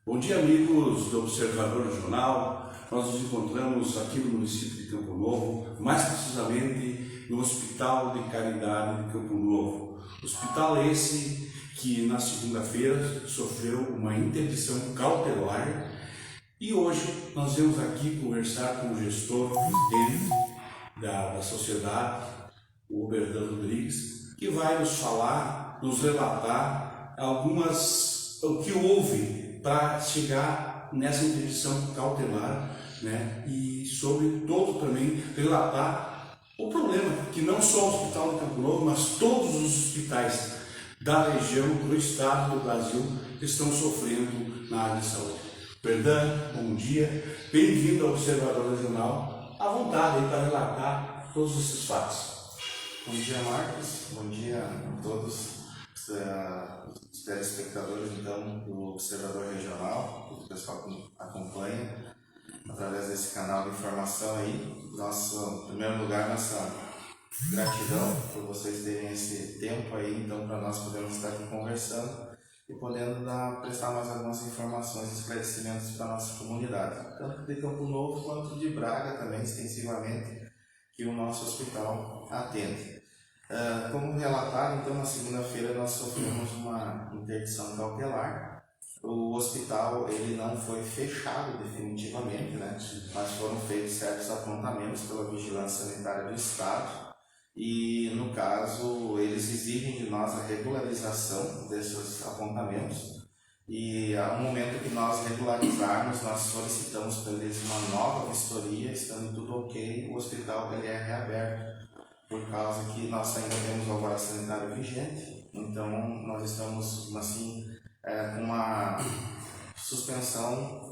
Bom dia, amigos do Observador Regional. Nós nos encontramos aqui no município de Campo Novo, mais precisamente no Hospital de Caridade de Campo Novo. Hospital esse que na segunda-feira sofreu uma interdição cautelar e hoje nós vamos aqui conversar com o gestor, presidente da sociedade, o Oberdan Rodrigues, que vai nos falar, nos relatar o que houve para chegar nessa interdição cautelar, né? E sobretudo também relatar o problema que não só o Hospital de Campo Novo, mas todos os hospitais da região, do estado do Brasil estão sofrendo na área de saúde. Oberdan, bom dia, bem-vindo ao Observador Regional, à vontade aí para relatar todos esses fatos. Bom dia, Marcos, bom dia a todos os telespectadores então, do Observador Regional, todo o pessoal que acompanha através desse canal de informação aí. Em primeiro lugar, nossa gratidão por vocês terem esse tempo aí, então, para nós podermos estar aqui conversando e podendo prestar mais algumas informações e esclarecimentos para a nossa comunidade, tanto de Campo Novo quanto de Braga também, extensivamente, que o nosso hospital atende. Como relatado, então, na segunda-feira nós sofremos uma interdição cautelar. O hospital ele não foi fechado definitivamente, né? Mas foram feitos certos apontamentos pela Vigilância Sanitária do Estado e, no caso, eles exigem de nós a regularização desses apontamentos e, ao momento que nós regularizarmos, nós solicitamos para eles uma nova vistoria, estando tudo ok, o hospital ele é reaberto, por causa que nós ainda temos o alvará sanitário vigente, então nós estamos assim com uma suspensão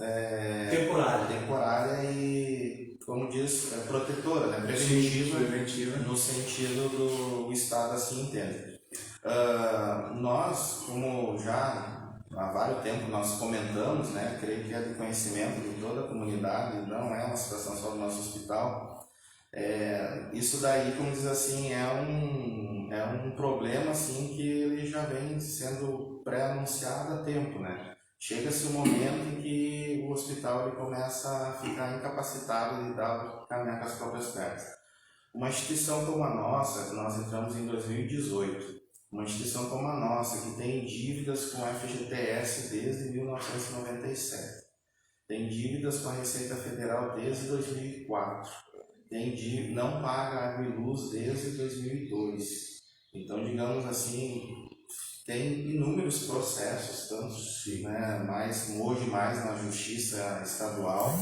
temporária e, como diz, protetora, né? Preventiva, no sentido do Estado assim entende. Nós, como já há vários tempos nós comentamos, né? Creio que é de conhecimento de toda a comunidade, não é uma situação só do nosso hospital. Isso daí, como diz assim, é um problema assim que ele já vem sendo pré-anunciado há tempo, né? Chega-se um momento em que o hospital ele começa a ficar incapacitado de caminhar com as próprias pernas. Uma instituição como a nossa, nós entramos em 2018, uma instituição como a nossa que tem dívidas com a FGTS desde 1997, tem dívidas com a Receita Federal desde 2004, não paga água e luz desde 2002. Então, digamos assim, tem inúmeros processos, tanto hoje mais na Justiça Estadual,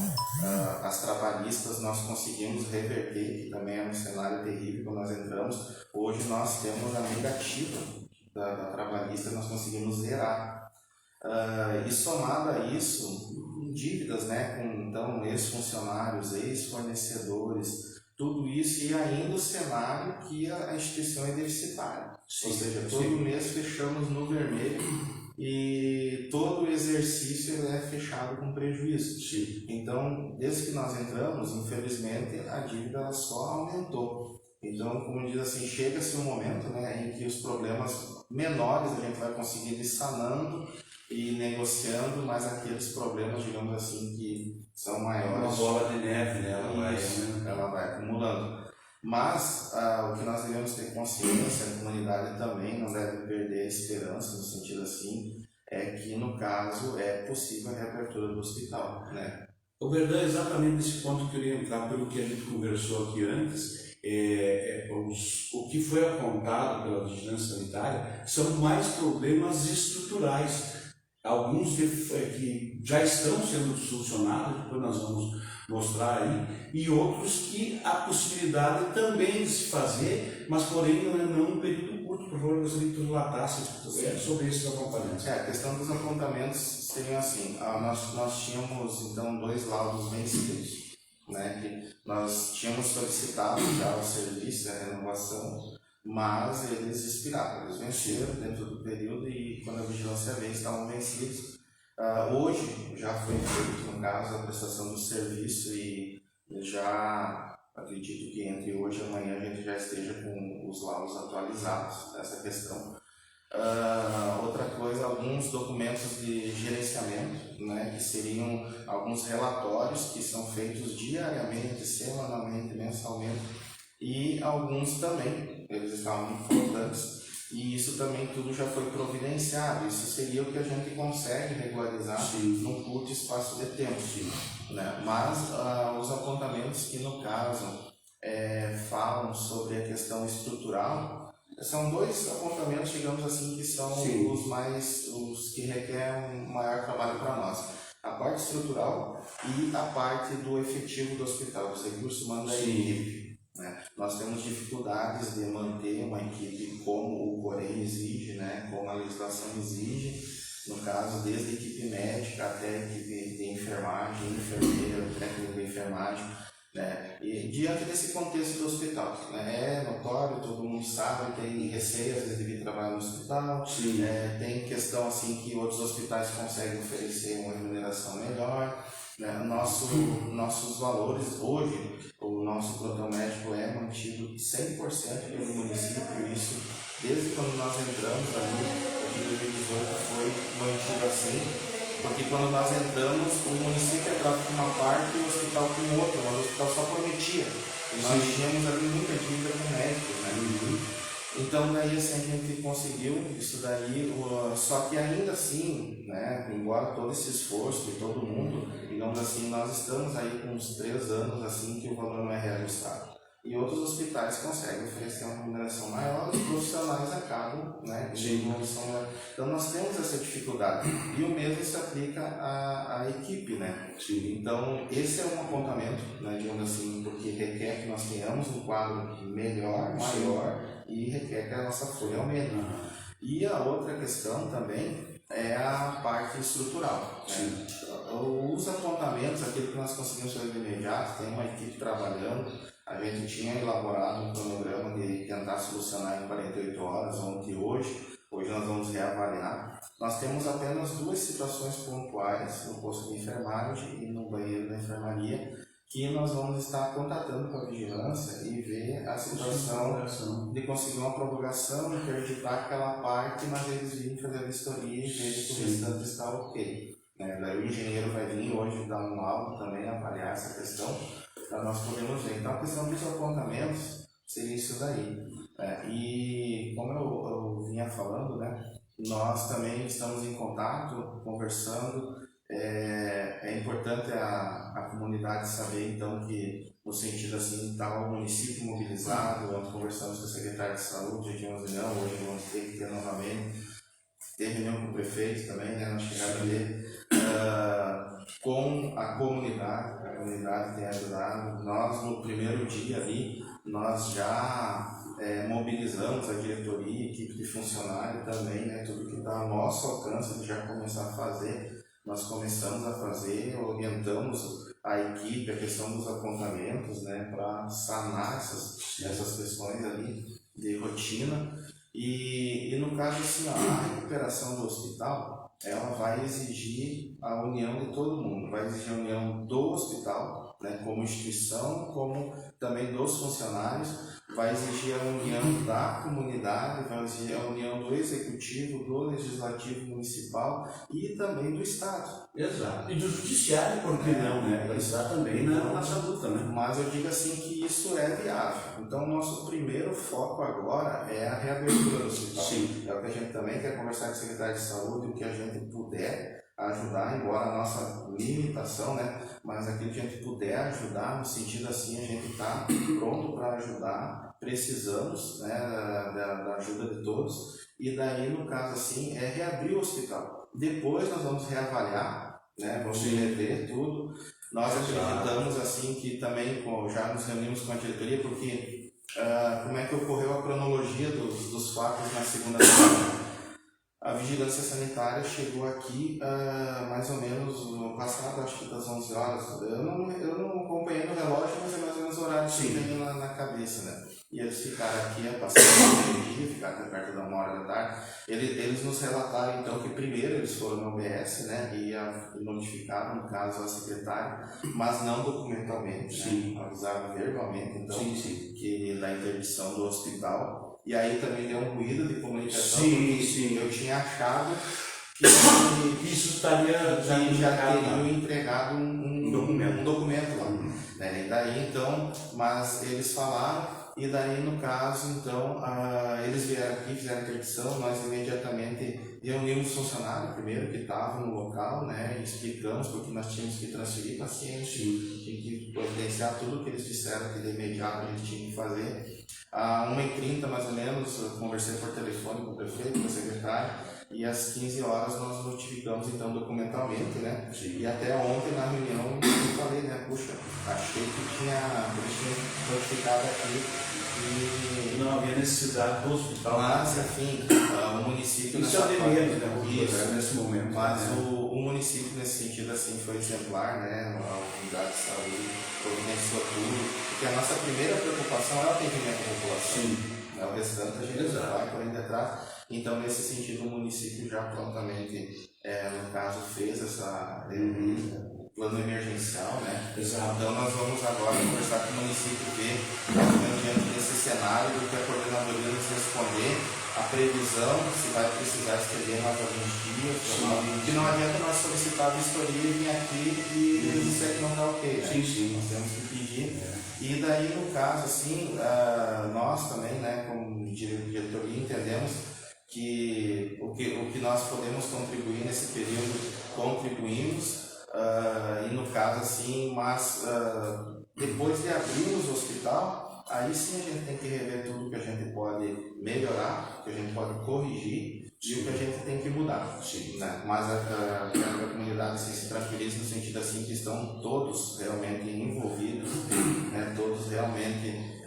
as trabalhistas nós conseguimos reverter, que também é um cenário terrível quando nós entramos. Hoje nós temos a negativa da trabalhista, nós conseguimos zerar. E somado a isso, dívidas, né, com então ex-funcionários, ex-fornecedores, tudo isso e ainda o cenário que a instituição é deficitária. Ou seja, todo mês fechamos no vermelho e todo o exercício é fechado com prejuízo. Então, desde que nós entramos, infelizmente, a dívida só aumentou. Então, como diz assim, chega-se um momento, né, em que os problemas menores a gente vai conseguir ir sanando e negociando, mas aqueles problemas, digamos assim, que são maiores. Uma bola de neve, né? Ela vai acumulando. Mas o que nós devemos ter consciência, a comunidade também não deve perder a esperança, no sentido assim, é que no caso é possível a reabertura do hospital, né? Oberdan, exatamente nesse ponto que eu queria entrar, pelo que a gente conversou aqui antes, o que foi apontado pela Vigilância Sanitária são mais problemas estruturais. Alguns que já estão sendo solucionados, depois nós vamos mostrar aí, e outros que há possibilidade também de se fazer, mas porém não num período curto. Por favor, gostaria que tu relatasse sobre esses apontamentos. A questão dos apontamentos seria assim, nós tínhamos então 2 laudos vencidos, né, que nós tínhamos solicitado já o serviço, a renovação, mas eles expiraram, eles venceram dentro do período e quando a vigilância veio estavam vencidos. Hoje já foi feito, no caso, a prestação do serviço e já acredito que entre hoje e amanhã a gente já esteja com os laudos atualizados nessa questão. Outra coisa, alguns documentos de gerenciamento, né, que seriam alguns relatórios que são feitos diariamente, semanalmente, mensalmente, e alguns também, eles estavam importantes, e isso também tudo já foi providenciado. Isso seria o que a gente consegue regularizar num curto espaço de tempo. Né? Mas os apontamentos que, no caso, falam sobre a questão estrutural, são dois apontamentos, digamos assim, que são os que requerem um maior trabalho para nós. A parte estrutural e a parte do efetivo do hospital, dos recursos humanos da equipe. Né? Nós temos dificuldades de manter uma equipe como o Corém exige, né? Como a legislação exige, no caso, desde a equipe médica até a equipe de enfermagem, enfermeiro, técnico de enfermagem. Né? E diante desse contexto do hospital, né? É notório, todo mundo sabe, tem receio às vezes de vir trabalhar no hospital, tem questão assim que outros hospitais conseguem oferecer uma remuneração melhor, né? Nossos valores hoje, o nosso plantão médico é mantido 100% pelo município, isso desde quando nós entramos ali, em 2018 foi mantido assim. Porque quando nós entramos, o município entrava com uma parte e o hospital com outra, mas o hospital só prometia. E nós tínhamos ali muita dívida com médicos, né? Então daí assim a gente conseguiu isso daí, só que ainda assim, né, embora todo esse esforço de todo mundo, digamos assim, nós estamos aí com uns 3 anos assim que o valor não é reajustado. E outros hospitais conseguem oferecer uma remuneração maior, os profissionais acabam, né, então nós temos essa dificuldade. E o mesmo se aplica à equipe, né? Então esse é um apontamento, né, digamos assim, porque requer que nós tenhamos um quadro melhor, maior, e requer que a nossa folha aumente. E a outra questão também é a parte estrutural. Né? Os apontamentos, aquilo que nós conseguimos fazer de imediato, tem uma equipe trabalhando. A gente tinha elaborado um cronograma de tentar solucionar em 48 horas, ontem e hoje nós vamos reavaliar. Nós temos apenas 2 situações pontuais no posto de enfermagem e no banheiro da enfermaria, que nós vamos estar contatando com a vigilância e ver a situação de conseguir uma prorrogação, interditar aquela parte, mas eles virem fazer a vistoria e ver que o restante está ok. Né? Daí o engenheiro vai vir hoje dar um laudo também, avaliar essa questão, para nós podermos ver. Então a questão dos apontamentos seria isso daí. E como eu vinha falando, né, nós também estamos em contato, conversando. É importante a comunidade saber, então, que no sentido assim, está o município mobilizado. Nós conversamos com a secretária de saúde, já tínhamos reunião, hoje vamos ter que ter novamente, ter reunião com o prefeito também, né, na chegada dele, com a comunidade tem ajudado. Nós, no primeiro dia ali, nós já mobilizamos a diretoria, a equipe de funcionário também, né, tudo que está ao nosso alcance de já começar a fazer. Nós começamos a fazer, orientamos a equipe, a questão dos apontamentos, né, para sanar essas questões ali de rotina. E no caso, assim, a recuperação do hospital, ela vai exigir a união de todo mundo, vai exigir a união do hospital, né, como instituição, como também dos funcionários, vai exigir a união da comunidade, vai exigir a união do executivo, do legislativo municipal e também do Estado. Exato. E do judiciário, por que não, né? Para estar também na nossa luta, né? Mas eu digo assim que isso é viável. Então, o nosso primeiro foco agora é a reabertura do hospital. Sim. É o que a gente também quer conversar com o secretário de saúde, o que a gente puder ajudar, embora a nossa limitação, né? Mas aquilo que a gente puder ajudar, no sentido assim, a gente está pronto para ajudar, precisamos, né, da ajuda de todos, e daí, no caso assim, é reabrir o hospital. Depois nós vamos reavaliar, né, vamos rever tudo. Nós acreditamos assim que também já nos reunimos com a diretoria, porque como é que ocorreu a cronologia dos fatos na segunda-feira? A vigilância sanitária chegou aqui mais ou menos no passado, acho que das 11 horas. Eu não acompanhei no relógio, mas é mais ou menos o horário que eu tenho na cabeça, né? E eles ficaram aqui, passaram o dia, ficaram até perto da 1h da tarde. Eles nos relataram, então, que primeiro eles foram no OBS, né? E notificaram, no caso, a secretária, mas não documentalmente, né? Avisaram verbalmente, então, que da interdição do hospital. E aí também deu um ruído de comunicação, porque eu tinha achado que Isso estaria já teriam entregado um documento lá. Né? E daí então, mas eles falaram, e daí no caso então eles vieram aqui, fizeram a interdição, nós imediatamente reunimos os funcionários primeiro que estavam no local, né, e explicamos porque nós tínhamos que transferir paciente, tinha que providenciar tudo que eles disseram que de imediato a gente tinha que fazer. Às 1h30 mais ou menos, eu conversei por telefone com o prefeito, com a secretária, e às 15 horas nós notificamos então documentalmente, né? E até ontem na reunião eu falei, né? Puxa, achei que tinha notificado aqui e não havia necessidade do hospital. Mas, enfim, o município... Isso é o de menos, né? Isso, nesse momento. Mas o município nesse sentido assim foi exemplar, né? A unidade de saúde providenciou tudo, porque a nossa primeira preocupação é o atendimento da população. Sim. O restante a gente vai por aí atrás. Então, nesse sentido, o município já prontamente, no caso, fez essa plano emergencial, né? Exato. Então, nós vamos agora conversar com o município, ver, diante desse cenário, do que a coordenadoria nos responder, a previsão, se vai precisar estender mais alguns dias, que não adianta nós solicitar a vistoria e vir aqui e eles disserem que não está ok, né? Sim. Nós temos que pedir. E daí, no caso, assim, nós também, né, como diretoria, entendemos que o que nós podemos contribuir nesse período, contribuímos, e no caso, assim, mas depois de abrirmos o hospital, aí sim a gente tem que rever tudo que a gente pode melhorar, que a gente pode corrigir e o que a gente tem que mudar. Né? Mas a comunidade assim, se tranquiliza no sentido assim que estão todos realmente envolvidos, né? Todos realmente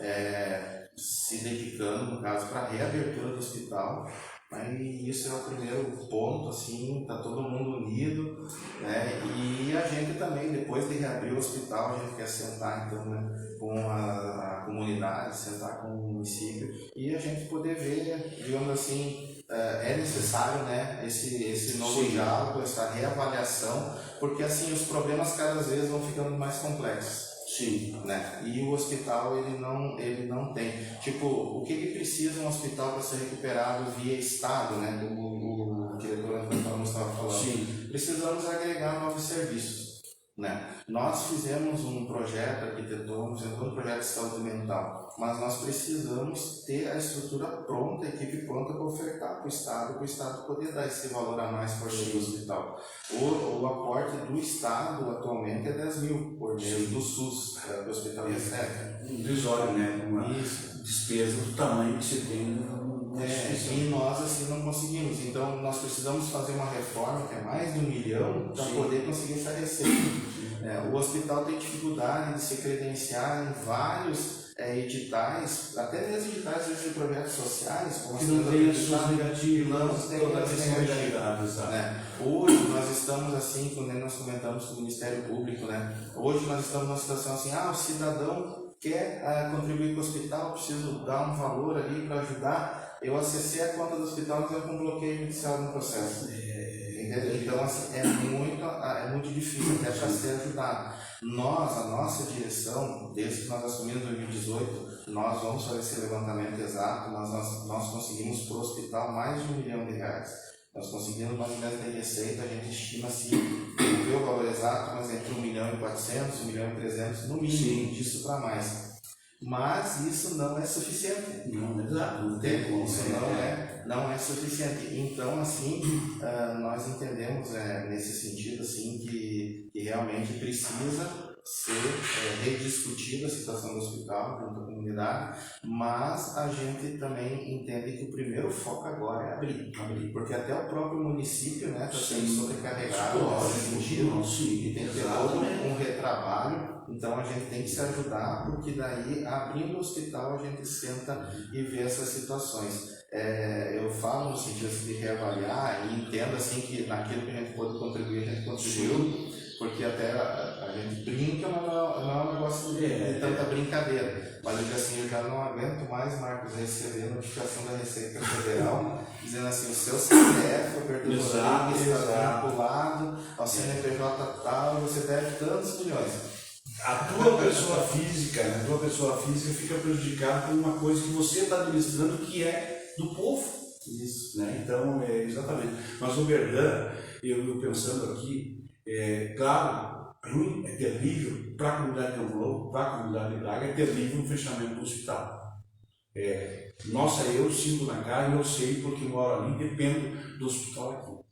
se dedicando, no caso, para a reabertura do hospital. E isso é o primeiro ponto, assim, está todo mundo unido, né? E a gente também, depois de reabrir o hospital, a gente quer sentar então, né, com a comunidade, sentar com o município e a gente poder ver, digamos assim, é necessário, né, esse novo diálogo, essa reavaliação, porque assim os problemas cada vez vão ficando mais complexos. Sim. Né? E o hospital ele não tem. Tipo, o que precisa um hospital para ser recuperado via Estado, né? Como o diretor Antônio estava falando. Sim. Precisamos agregar novos serviços. Né? Nós fizemos um projeto, arquitetamos um projeto de saúde mental, mas nós precisamos ter a estrutura pronta, a equipe pronta para ofertar para o Estado poder dar esse valor a mais por mês do hospital. O aporte do Estado atualmente é 10 mil por mês do SUS, do hospital recebe. Irrisório, né? Uma despesa do tamanho que você tem. E nós assim não conseguimos, então nós precisamos fazer uma reforma que é mais de 1 milhão para poder conseguir essa receita. O hospital tem dificuldade de se credenciar em vários editais, até mesmo editais de projetos sociais, como que não tem as suas negativas, toda a negativa, né? Hoje nós estamos assim, quando nós comentamos com o Ministério Público, né? Hoje nós estamos numa situação assim, o cidadão quer contribuir com o hospital, preciso dar um valor ali para ajudar. Eu acessei a conta do hospital, mas eu com bloqueio judicial no processo. Então, assim, é muito difícil até para ser ajudado. A nossa direção, desde que nós assumimos em 2018, nós vamos fazer esse levantamento exato, nós conseguimos para o hospital mais de R$1 milhão. Nós conseguimos mais ou menos de receita, a gente estima assim, não vê o valor exato, mas entre 1,4 milhão, 1,3 milhão, no mínimo, disso para mais. Mas isso não é suficiente. Não, exato. Não tem como. Isso não é suficiente. Então, assim, nós entendemos nesse sentido assim, que realmente precisa ser rediscutida a situação do hospital junto à comunidade, mas a gente também entende que o primeiro foco agora é abrir. Porque até o próprio município está sendo sobrecarregado nesse sentido e tem que ter todo um retrabalho. Então a gente tem que se ajudar, porque daí, abrindo o hospital, a gente senta e vê essas situações. Eu falo no sentido de reavaliar e entendo assim, que naquilo que a gente pode contribuir, a gente contribuiu, porque até a gente brinca, mas não é um negócio de tanta brincadeira. Mas eu digo assim, eu já não aguento mais, Marcos, receber a notificação da Receita Federal dizendo assim, o seu CPF, Alberto Rodrigues, está vinculado ao CNPJ tal, você deve tantos milhões. A tua pessoa física fica prejudicada por uma coisa que você está administrando que é do povo. Isso. Né? Então, exatamente. Mas o Verdun, eu pensando aqui, claro, ruim, é terrível para a comunidade de Campo Novo, para a comunidade de Braga, é terrível o fechamento do hospital. Nossa, eu sinto na carne, eu sei porque moro ali, dependo do hospital aqui.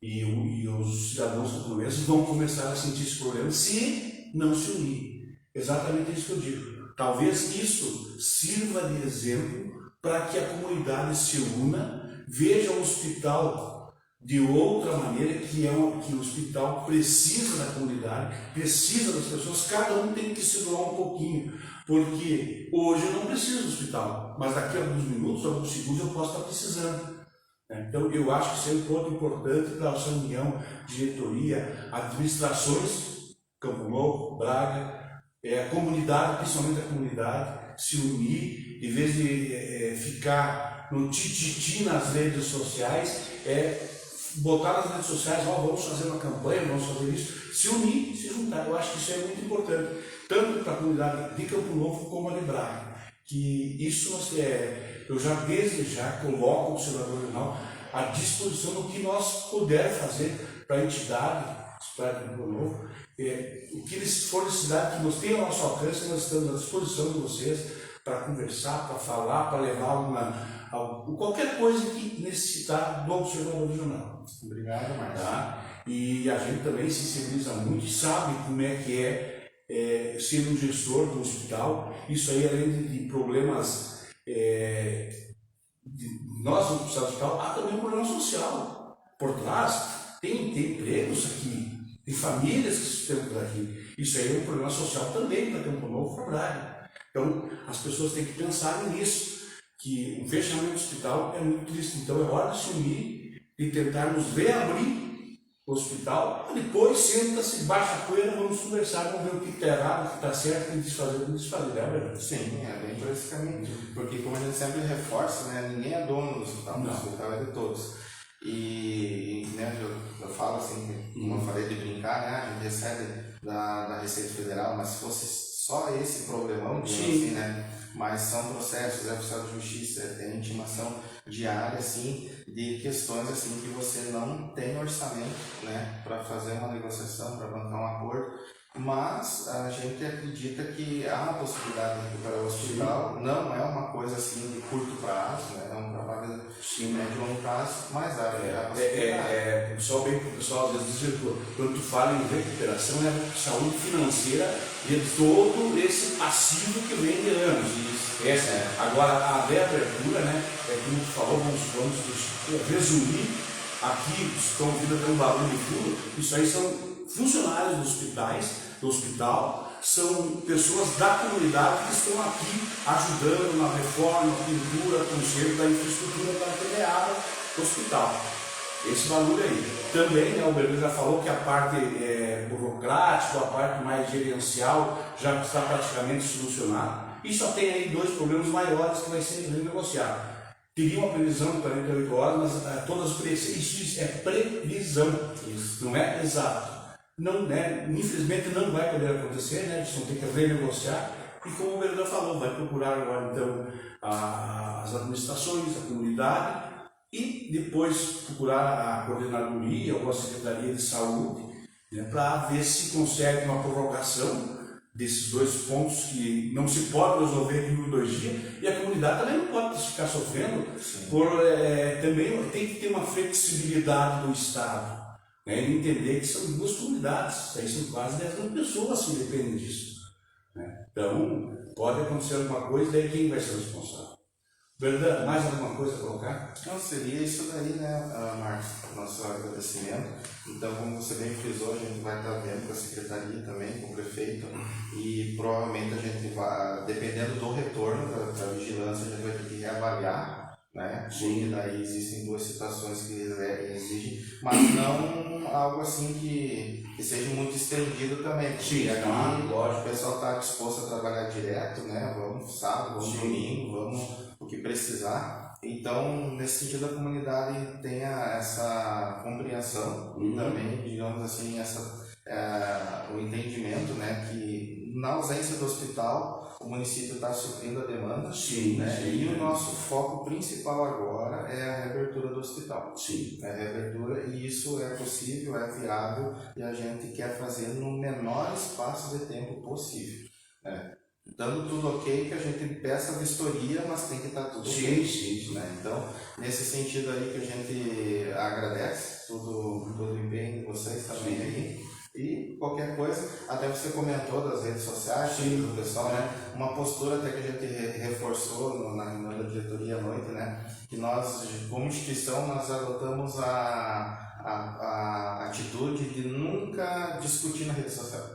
E os cidadãos camponeses vão começar a sentir esse problema se não se unir. Exatamente isso que eu digo. Talvez isso sirva de exemplo para que a comunidade se una, veja o hospital de outra maneira, que o hospital precisa da comunidade, precisa das pessoas, cada um tem que se doar um pouquinho, porque hoje eu não preciso do hospital, mas daqui a alguns minutos, alguns segundos eu posso estar precisando. Então eu acho que isso é um ponto importante para a nossa união, diretoria, administrações, Campo Novo, Braga, a comunidade, principalmente a comunidade, se unir, em vez de ficar no tititi nas redes sociais, botar nas redes sociais, vamos fazer uma campanha, vamos fazer isso, se unir, se juntar. Eu acho que isso é muito importante, tanto para a comunidade de Campo Novo como a de Braga, que isso eu já desde já coloco o observador regional à disposição do que nós puder fazer para a entidade, para Campo Novo, o que for necessidade, que nós tenham ao nosso alcance, nós estamos à disposição de vocês para conversar, para falar, para levar qualquer coisa que necessitar do observador regional. Obrigado, Márcio. Tá? E a gente também se sensibiliza muito e sabe como é que ser um gestor do hospital. Isso aí, além de problemas nós no hospital, há também um problema social por trás. Tem empregos aqui, tem famílias que se sustentam por aqui. Isso aí é um problema social também para Campo Novo, para Braga. Então as pessoas têm que pensar nisso, que o fechamento do hospital é muito triste. Então é hora de se unir e tentarmos reabrir o hospital. Depois senta-se, baixa a poeira, vamos conversar, vamos ver o que está errado, o que está certo, o que desfazer, o que desfazer. É verdade? Sim, é bem por esse caminho. Porque como a gente sempre reforça, né, ninguém é dono do hospital, o hospital é de todos. E né, eu falo assim, como eu falei de brincar, né, a gente recebe da Receita Federal, mas se fosse só esse problemão, assim, né, mas são processos, oficial de justiça, tem intimação diária, assim, de questões assim que você não tem orçamento, né, para fazer uma negociação, para bancar um acordo, mas a gente acredita que há uma possibilidade de recuperar o hospital. Não é uma coisa assim de curto prazo, né, é um trabalho de médio e longo prazo, mas há possibilidade. O pessoal às vezes diz, quando tu fala em recuperação, é a saúde financeira de todo esse passivo que vem de anos. Agora, a reabertura, né, como tu falou, vamos resumir aqui, estão ouvindo até um barulho de fundo, isso aí são funcionários do hospital, são pessoas da comunidade que estão aqui ajudando na reforma, pintura, conserto da infraestrutura para telhada do hospital. Esse valor aí. Também, né, o Bernardo já falou que a parte burocrática, a parte mais gerencial já está praticamente solucionada. E só tem aí dois problemas maiores que vai ser renegociado. Teria uma previsão de 48 horas, mas todas as isso é previsão, isso não é exato. Não, né, infelizmente não vai poder acontecer, né, eles vão ter que renegociar. E como o Bernardo falou, vai procurar agora então as administrações, a comunidade, e depois procurar a coordenadoria ou a Secretaria de Saúde, né, para ver se consegue uma prorrogação desses dois pontos que não se pode resolver em 1 ou 2 dias, e a comunidade também não pode ficar sofrendo, também tem que ter uma flexibilidade do Estado, né, e entender que são 2 comunidades, aí são quase 10 mil pessoas que dependem disso. Né? Então, pode acontecer alguma coisa, daí quem vai ser responsável? Verdade, mais alguma coisa a colocar? Não, seria isso daí, né, Marcos, nosso agradecimento. Então, como você bem frisou, a gente vai estar vendo com a Secretaria também, com o Prefeito, e provavelmente a gente vai, dependendo do retorno da vigilância, a gente vai ter que reavaliar, né, porque daí existem 2 situações que exigem, mas não algo assim que seja muito estendido também. Sim, aqui, lógico, o pessoal está disposto a trabalhar direto, né, vamos sábado, vamos domingo, vamos o que precisar. Então, nesse sentido, a comunidade tenha essa compreensão e também, digamos assim, o entendimento, né, que na ausência do hospital, o município está suprindo a demanda, Sim, né? sim. E o nosso foco principal agora é a reabertura do hospital. Sim. É a reabertura, e isso é possível, é viável, e a gente quer fazer no menor espaço de tempo possível, né? Dando tudo ok, que a gente peça a vistoria, mas tem que estar tudo ok. Sim. Né? Então, nesse sentido aí que a gente agradece todo o empenho de vocês também aí. E qualquer coisa, até você comentou das redes sociais, do pessoal, né? Uma postura até que a gente reforçou na reunião da diretoria à noite, né? Que nós, como instituição, nós adotamos a atitude de nunca discutir na rede social.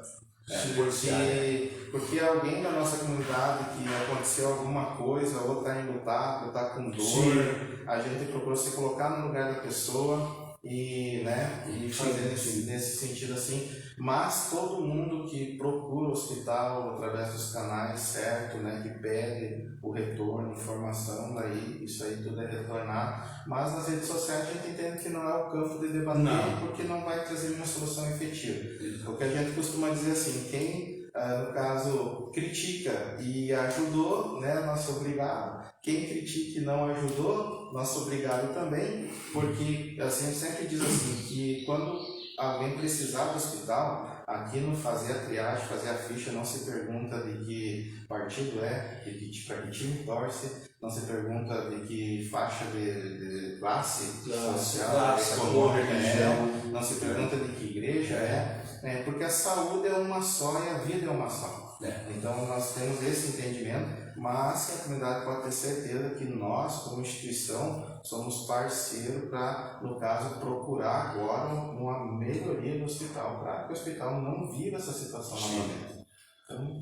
Porque alguém da nossa comunidade que aconteceu alguma coisa, ou está enlutado, ou está com dor, a gente procura se colocar no lugar da pessoa e fazer nesse sentido assim. Mas todo mundo que procura o hospital através dos canais certo, né, que pede o retorno, informação, daí isso aí tudo é retornar. Mas nas redes sociais a gente entende que não é o campo de debater, porque não vai trazer uma solução efetiva. O que a gente costuma dizer assim, quem no caso critica e ajudou, né, nosso obrigado. Quem critica e não ajudou, nosso obrigado também, porque assim, sempre diz assim, que quando alguém precisar do hospital, aqui no fazer a triagem, fazer a ficha, não se pergunta de que partido é, para que time torce, não se pergunta de que faixa de classe social, econômica é, não se pergunta de que igreja porque a saúde é uma só e a vida é uma só. Então nós temos esse entendimento, mas a comunidade pode ter certeza que nós, como instituição, somos parceiros para, no caso, procurar agora uma melhoria no hospital, para que o hospital não viva essa situação novamente. Então,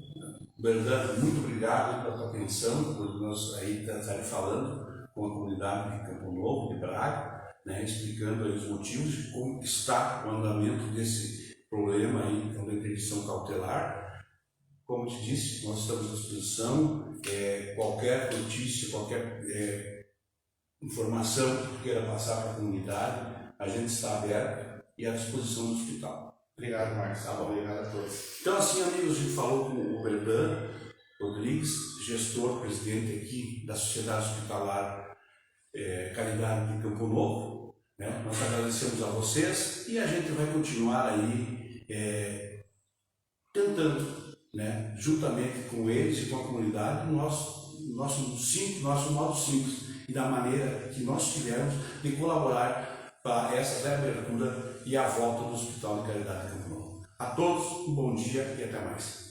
Bernardo, muito obrigado pela tua atenção, por nós aí estarem falando com a comunidade de Campo Novo, de Braga, né, explicando aí os motivos de como está o andamento desse problema aí, da interdição cautelar. Como te disse, nós estamos à disposição, qualquer notícia, qualquer informação que queira passar para a comunidade, a gente está aberto e à disposição do hospital. Obrigado, Marcos. Tá bom. Obrigado a todos. Então, assim, amigos, a gente falou com o Bernardo Rodrigues, gestor, presidente aqui da Sociedade Hospitalar Caridade de Campo Novo. Né? Nós agradecemos a vocês e a gente vai continuar aí tentando, né, juntamente com eles e com a comunidade, nosso modo simples e da maneira que nós tivermos de colaborar para essa reabertura e a volta do Hospital de Caridade de Campo Novo. A todos, um bom dia e até mais.